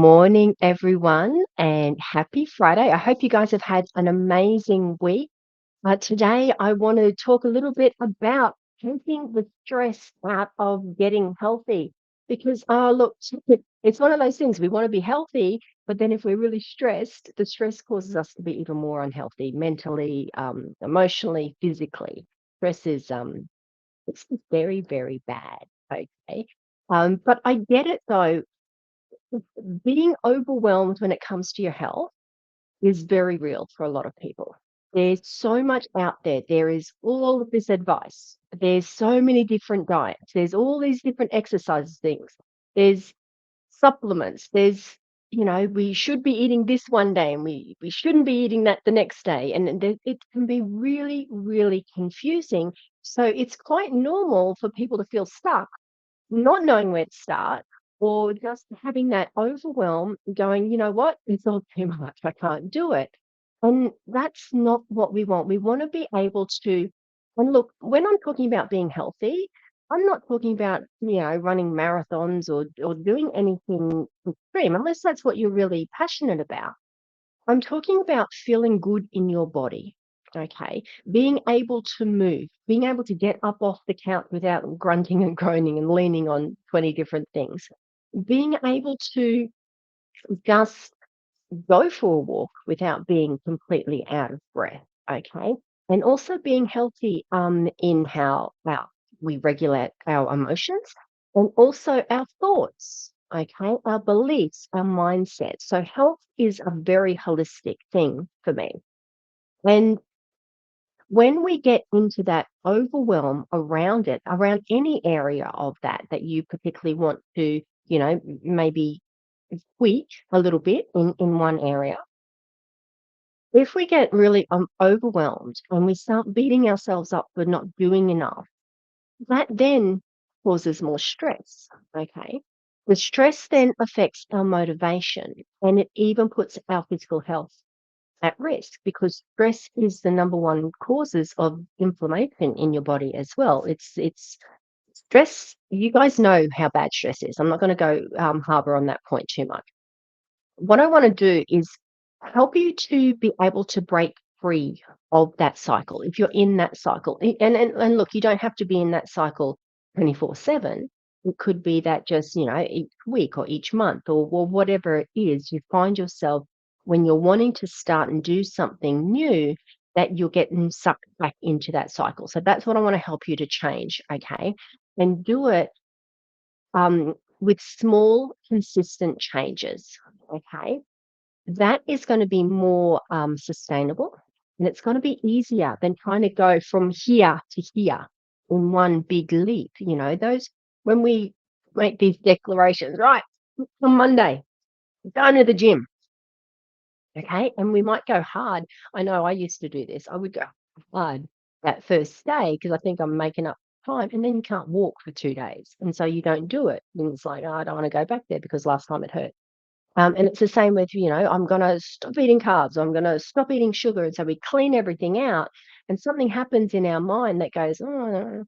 Morning, everyone, and happy Friday. I hope you guys have had an amazing week. Today, I want to talk a little bit about taking the stress out of getting healthy. Because, look, it's one of those things we want to be healthy, but then if we're really stressed, the stress causes us to be even more unhealthy mentally, emotionally, physically. Stress is it's very, very bad. Okay. But I get it though, being overwhelmed when it comes to your health is very real for a lot of people. There's so much out there. There is all of this advice. There's so many different diets. There's all these different exercise things. There's supplements. We should be eating this one day and we shouldn't be eating that the next day. And it can be really, really confusing. So it's quite normal for people to feel stuck not knowing where to start or just having that overwhelm going, you know what, it's all too much. I can't do it. And that's not what we want. We want to be able to, and look, when I'm talking about being healthy, I'm not talking about, running marathons or doing anything extreme, unless that's what you're really passionate about. I'm talking about feeling good in your body. Okay. Being able to move, being able to get up off the couch without grunting and groaning and leaning on 20 different things. Being able to just go for a walk without being completely out of breath. Okay. And also being healthy in how we regulate our emotions and also our thoughts. Okay. Our beliefs, our mindset. So health is a very holistic thing for me. And when we get into that overwhelm around it, around any area of that you particularly want to, maybe tweak a little bit in one area, if we get really overwhelmed and we start beating ourselves up for not doing enough, that then causes more stress. Okay. The stress then affects our motivation and it even puts our physical health at risk because stress is the number one causes of inflammation in your body as well. It's stress. You guys know how bad stress is. I'm not going to go harbor on that point too much. What I want to do is help you to be able to break free of that cycle. If you're in that cycle, and look, you don't have to be in that cycle 24/7. It could be that just, each week or each month or whatever it is, you find yourself when you're wanting to start and do something new that you're getting sucked back into that cycle. So that's what I want to help you to change, okay? And do it with small, consistent changes, okay? That is gonna be more, sustainable, and it's gonna be easier than trying to go from here to here in one big leap, those when we make these declarations, "Right, on Monday, going to the gym," okay? And we might go hard. I know I used to do this. I would go hard that first day because I think I'm making up time, and then you can't walk for 2 days, and so you don't do it, and it's like, "Oh, I don't wanna go back there because last time it hurt." And it's the same with, I'm going to stop eating carbs. I'm going to stop eating sugar. And so we clean everything out. And something happens in our mind that goes, oh, no,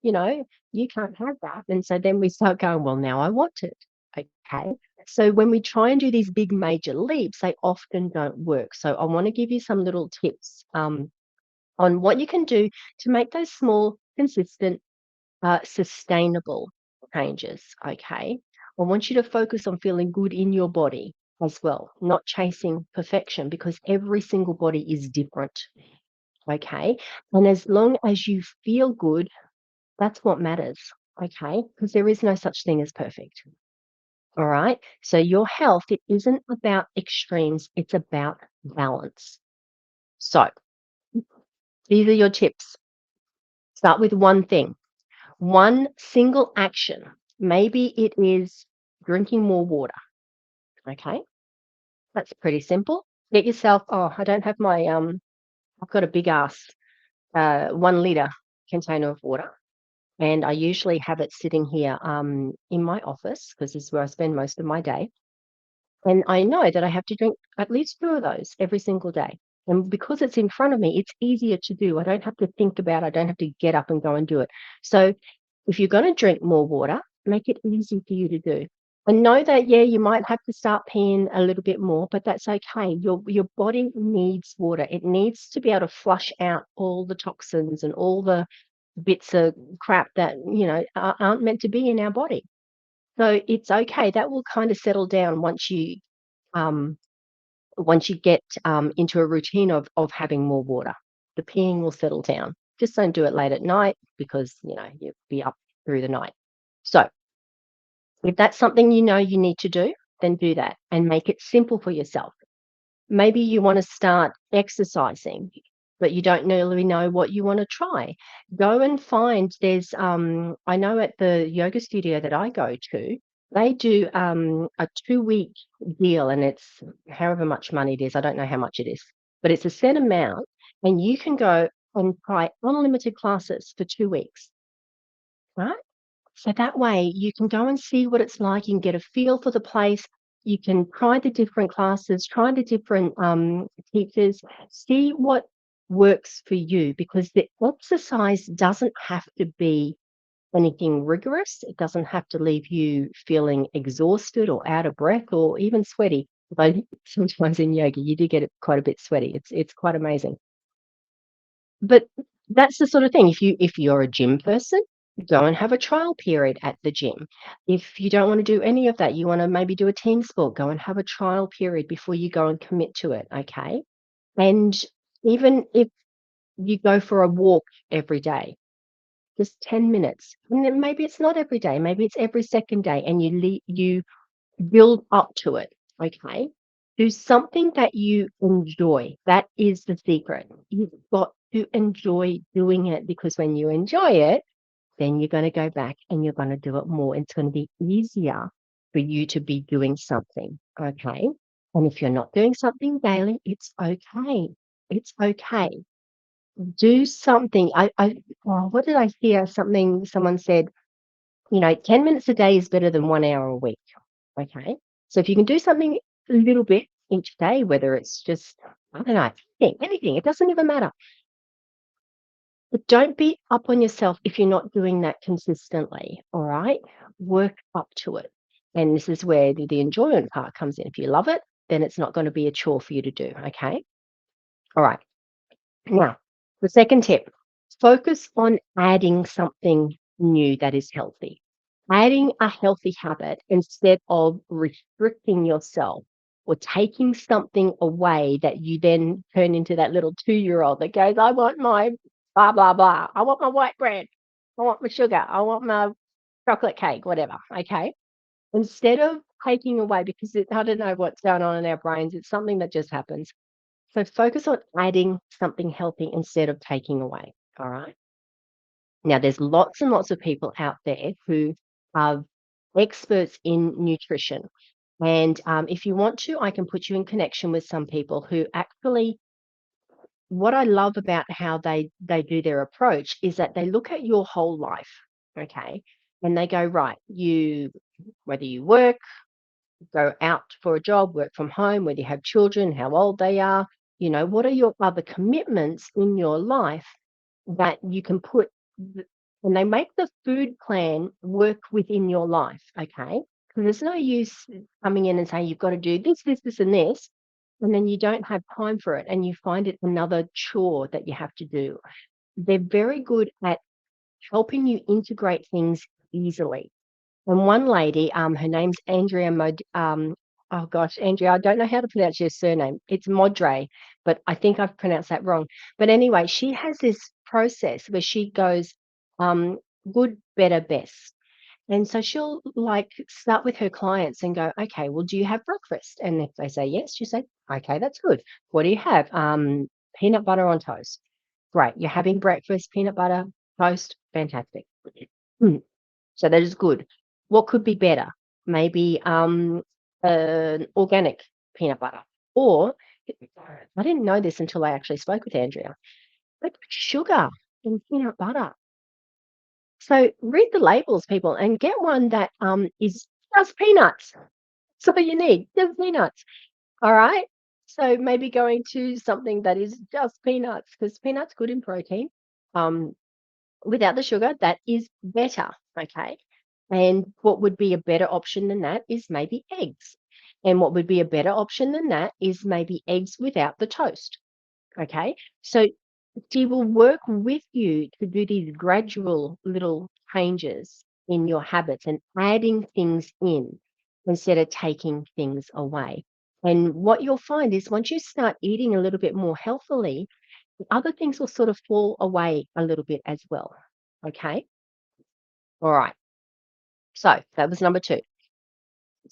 you know, you can't have that. And so then we start going, well, now I want it. Okay. So when we try and do these big major leaps, they often don't work. So I want to give you some little tips on what you can do to make those small, consistent sustainable changes, okay? I want you to focus on feeling good in your body as well, not chasing perfection because every single body is different, okay? And as long as you feel good, that's what matters, okay? Because there is no such thing as perfect. All right. So your health, it isn't about extremes, it's about balance. So these are your tips. Start with one thing. One single action. Maybe it is drinking more water. Okay. That's pretty simple. Get yourself, I don't have I've got a big ass 1 liter container of water. And I usually have it sitting here in my office because this is where I spend most of my day. And I know that I have to drink at least 2 of those every single day. And because it's in front of me, it's easier to do. I don't have to think about it. I don't have to get up and go and do it. So if you're going to drink more water, make it easy for you to do. And know that, yeah, you might have to start peeing a little bit more, but that's okay. Your body needs water. It needs to be able to flush out all the toxins and all the bits of crap that, aren't meant to be in our body. So it's okay. That will kind of settle down um once you get into a routine of having more water. The peeing will settle down. Just don't do it late at night because, you'll be up through the night. So if that's something you know you need to do, then do that and make it simple for yourself. Maybe you want to start exercising, but you don't really know what you want to try. Go and find I know at the yoga studio that I go to, they do a 2 week deal and it's however much money it is. I don't know how much it is, but it's a set amount and you can go and try unlimited classes for 2 weeks, right? So that way you can go and see what it's like. You can get a feel for the place. You can try the different classes, try the different teachers, see what works for you because the exercise doesn't have to be anything rigorous. It doesn't have to leave you feeling exhausted or out of breath or even sweaty. Although sometimes in yoga you do get it quite a bit sweaty. It's quite amazing. But that's the sort of thing. If you're a gym person, go and have a trial period at the gym. If you don't wanna do any of that, you wanna maybe do a team sport, go and have a trial period before you go and commit to it, okay? And even if you go for a walk every day, just 10 minutes, and then maybe it's not every day, maybe it's every second day, and you build up to it, okay? Do something that you enjoy. That is the secret. You've got to enjoy doing it because when you enjoy it, then you're going to go back and you're going to do it more. It's going to be easier for you to be doing something, okay? And if you're not doing something daily, it's okay. It's okay. Do something. What did I hear? Someone said, 10 minutes a day is better than 1 hour a week. Okay. So if you can do something a little bit each day, whether it's just, I don't know, anything, it doesn't even matter. But don't be up on yourself if you're not doing that consistently. All right. Work up to it. And this is where the enjoyment part comes in. If you love it, then it's not going to be a chore for you to do. Okay. All right. Now, the second tip, focus on adding something new that is healthy. Adding a healthy habit instead of restricting yourself or taking something away that you then turn into that little 2-year-old that goes, I want my blah, blah, blah. I want my white bread. I want my sugar. I want my chocolate cake, whatever. Okay. Instead of taking away, because I don't know what's going on in our brains, it's something that just happens. So focus on adding something healthy instead of taking away. All right. Now, there's lots and lots of people out there who are experts in nutrition. And if you want to, I can put you in connection with some people who actually, what I love about how they do their approach is that they look at your whole life, okay, and they go, right, whether you work, go out for a job, work from home, whether you have children, how old they are, what are your other commitments in your life that you can put and they make the food plan work within your life, okay? Because there's no use coming in and saying you've got to do this, this, this, and this, and then you don't have time for it and you find it another chore that you have to do. They're very good at helping you integrate things easily. And one lady, her name's Andrea oh gosh, Andrea, I don't know how to pronounce your surname. It's Modre, but I think I've pronounced that wrong. But anyway, she has this process where she goes, um, good, better, best. And so she'll like start with her clients and go, okay, well, do you have breakfast? And if they say yes, she say, okay, that's good. What do you have? Peanut butter on toast. Great. You're having breakfast, peanut butter, toast, fantastic. So that is good. What could be better? Maybe an organic peanut butter. Or I didn't know this until I actually spoke with Andrea. They put sugar in peanut butter. So read the labels, people, and get one that is just peanuts. That's all you need, just peanuts. All right. So maybe going to something that is just peanuts because peanuts good in protein. Um, without the sugar, that is better. Okay. And what would be a better option than that is maybe eggs. And what would be a better option than that is maybe eggs without the toast. Okay. So she will work with you to do these gradual little changes in your habits and adding things in instead of taking things away. And what you'll find is once you start eating a little bit more healthily, other things will sort of fall away a little bit as well. Okay. All right. So that was number two.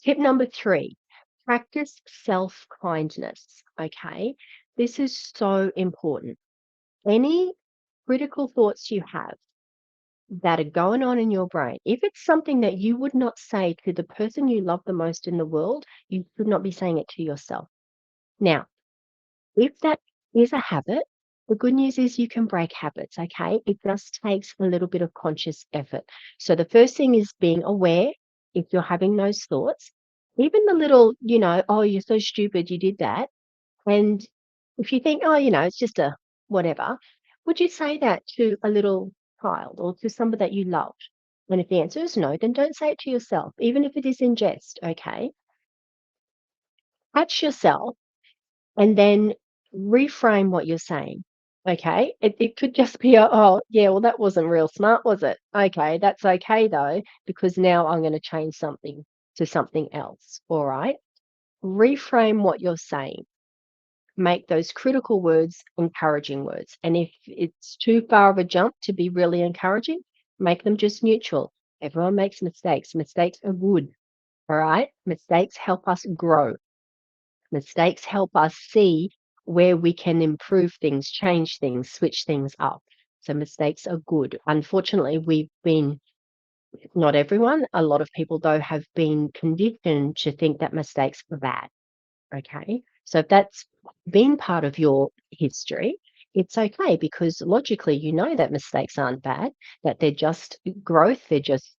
Tip number three, practice self kindness. Okay. This is so important. Any critical thoughts you have that are going on in your brain, if it's something that you would not say to the person you love the most in the world, you should not be saying it to yourself. Now, if that is a habit, the good news is you can break habits, okay? It just takes a little bit of conscious effort. So the first thing is being aware if you're having those thoughts, even the little, oh, you're so stupid, you did that. And if you think, oh, it's just a whatever, would you say that to a little child or to somebody that you loved? And if the answer is no, then don't say it to yourself, even if it is in jest, okay? Catch yourself and then reframe what you're saying. Okay. It could just be, oh, yeah, well, that wasn't real smart, was it? Okay. That's okay, though, because now I'm going to change something to something else. All right. Reframe what you're saying. Make those critical words encouraging words. And if it's too far of a jump to be really encouraging, make them just neutral. Everyone makes mistakes. Mistakes are good. All right. Mistakes help us grow. Mistakes help us see where we can improve things, change things, switch things up. So mistakes are good. Unfortunately, we've been, not everyone, a lot of people though have been conditioned to think that mistakes are bad. Okay. So if that's been part of your history, it's okay because logically you know that mistakes aren't bad, that they're just growth, they just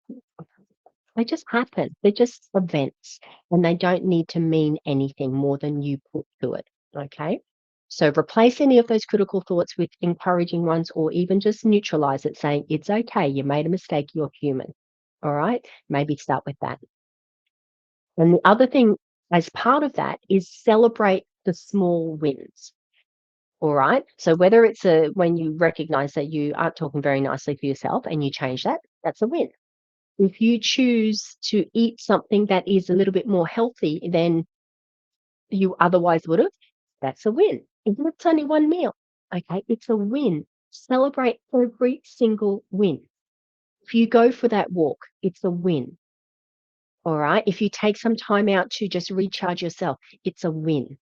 happen. They're just events and they don't need to mean anything more than you put to it. Okay. So replace any of those critical thoughts with encouraging ones or even just neutralize it, saying, it's okay, you made a mistake, you're human. All right. Maybe start with that. And the other thing as part of that is celebrate the small wins. All right. So whether it's when you recognize that you aren't talking very nicely for yourself and you change that, that's a win. If you choose to eat something that is a little bit more healthy than you otherwise would have, that's a win. Even if it's only one meal, okay, it's a win. Celebrate every single win. If you go for that walk, it's a win. All right. If you take some time out to just recharge yourself, it's a win.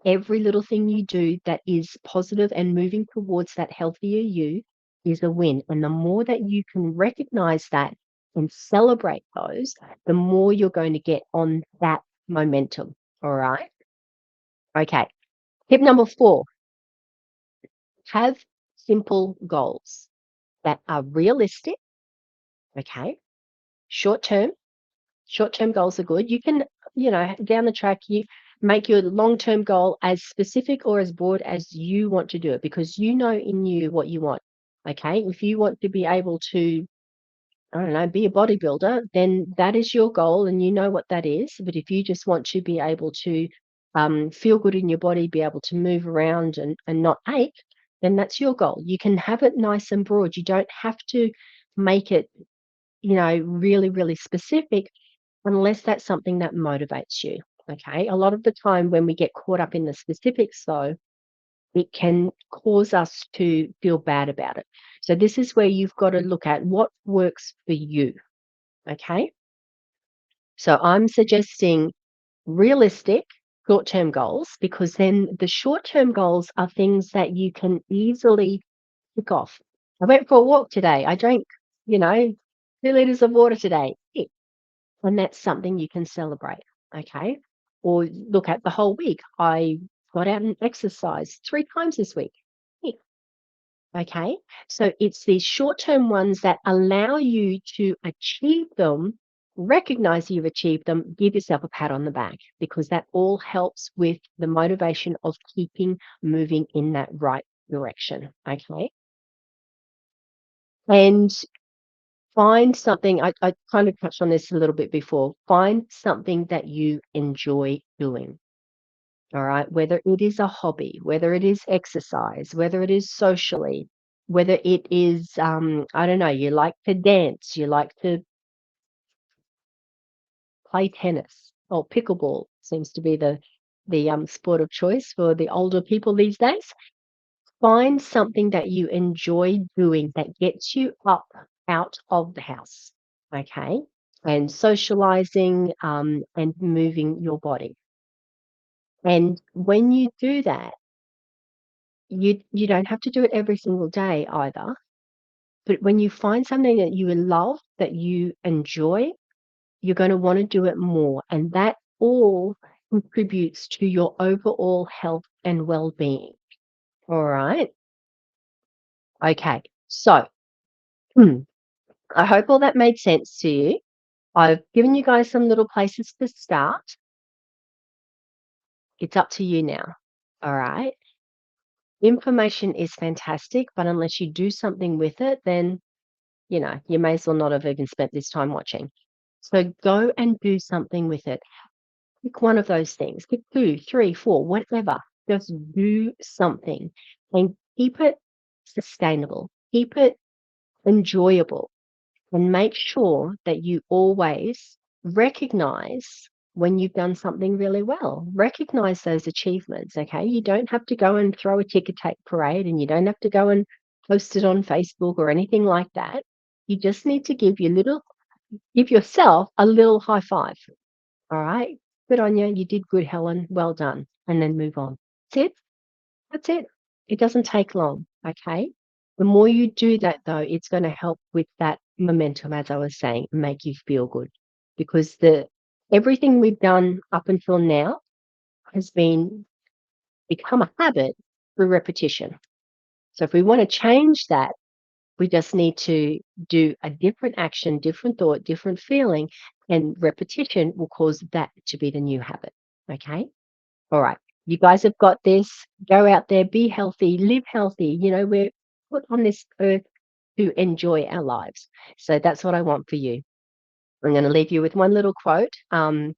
Every little thing you do that is positive and moving towards that healthier you is a win. And the more that you can recognize that and celebrate those, the more you're going to get on that momentum. All right. Okay. Tip number four, have simple goals that are realistic. Okay. Short term. Short term goals are good. You can, down the track, you make your long term goal as specific or as broad as you want to do it because you know in you what you want. Okay. If you want to be able to, I don't know, be a bodybuilder, then that is your goal and you know what that is. But if you just want to be able to feel good in your body, be able to move around and not ache, then that's your goal. You can have it nice and broad. You don't have to make it, really, really specific unless that's something that motivates you. Okay. A lot of the time when we get caught up in the specifics, though, it can cause us to feel bad about it. So, this is where you've got to look at what works for you. Okay. So, I'm suggesting realistic short term goals because then the short term goals are things that you can easily tick off. I went for a walk today. I drank, you know, 2 liters of water today. Tick. And that's something you can celebrate, okay? Or look at the whole week. I got out and exercised 3 times this week. Tick. Okay? So it's these short-term ones that allow you to achieve them, recognize you've achieved them, give yourself a pat on the back because that all helps with the motivation of keeping moving in that right direction, okay? And Find something, I kind of touched on this a little bit before. Find something that you enjoy doing. All right. Whether it is a hobby, whether it is exercise, whether it is socially, whether it is, I don't know, you like to dance, you like to play tennis or pickleball seems to be the sport of choice for the older people these days. Find something that you enjoy doing that gets you up out of the house, okay? And socializing, and moving your body. And when you do that, you don't have to do it every single day either. But when you find something that you love, that you enjoy, you're going to want to do it more. And that all contributes to your overall health and well being. All right. Okay. So I hope all that made sense to you. I've given you guys some little places to start. It's up to you now. All right. Information is fantastic, but unless you do something with it, then, you may as well not have even spent this time watching. So go and do something with it. Pick one of those things. Pick two, three, four, whatever. Just do something and keep it sustainable. Keep it enjoyable and make sure that you always recognize when you've done something really well. Recognize those achievements, okay? You don't have to go and throw a ticker tape parade and you don't have to go and post it on Facebook or anything like that. You just need to give yourself a little high five. All right. Good on you. You did good, Helen. Well done. And then move on. That's it. That's it. It doesn't take long. Okay. The more you do that, though, it's going to help with that momentum, as I was saying, and make you feel good because everything we've done up until now has become a habit through repetition. So if we want to change that, we just need to do a different action, different thought, different feeling, and repetition will cause that to be the new habit. Okay. All right. You guys have got this. Go out there, be healthy, live healthy. We're put on this earth to enjoy our lives. So that's what I want for you. I'm going to leave you with one little quote. And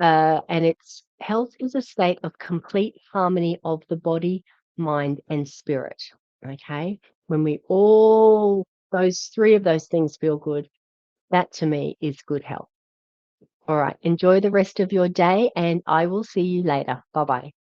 it's health is a state of complete harmony of the body, mind, and spirit. Okay. When those three of those things feel good, that to me is good health. All right. Enjoy the rest of your day, and I will see you later. Bye bye.